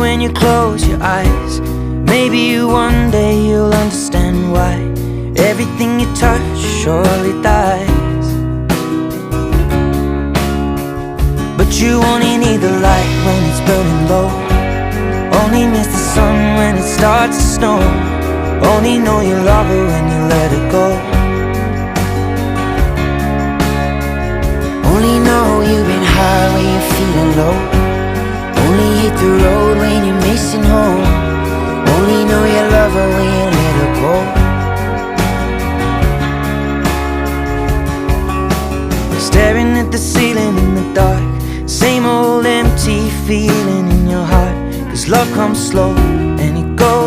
when you close your eyes. Maybe one day you'll understand why everything you touch surely dies. But you only need the light when it's burning low, only miss the sun when it starts to snow, only know you love her when you let her go. Only know you've been high when you're feeling low, only hit the road when you're missing home, only know you love her when you let her go. Staring at the ceiling in the dark, same old empty feeling in your heart. 'Cause love comes slow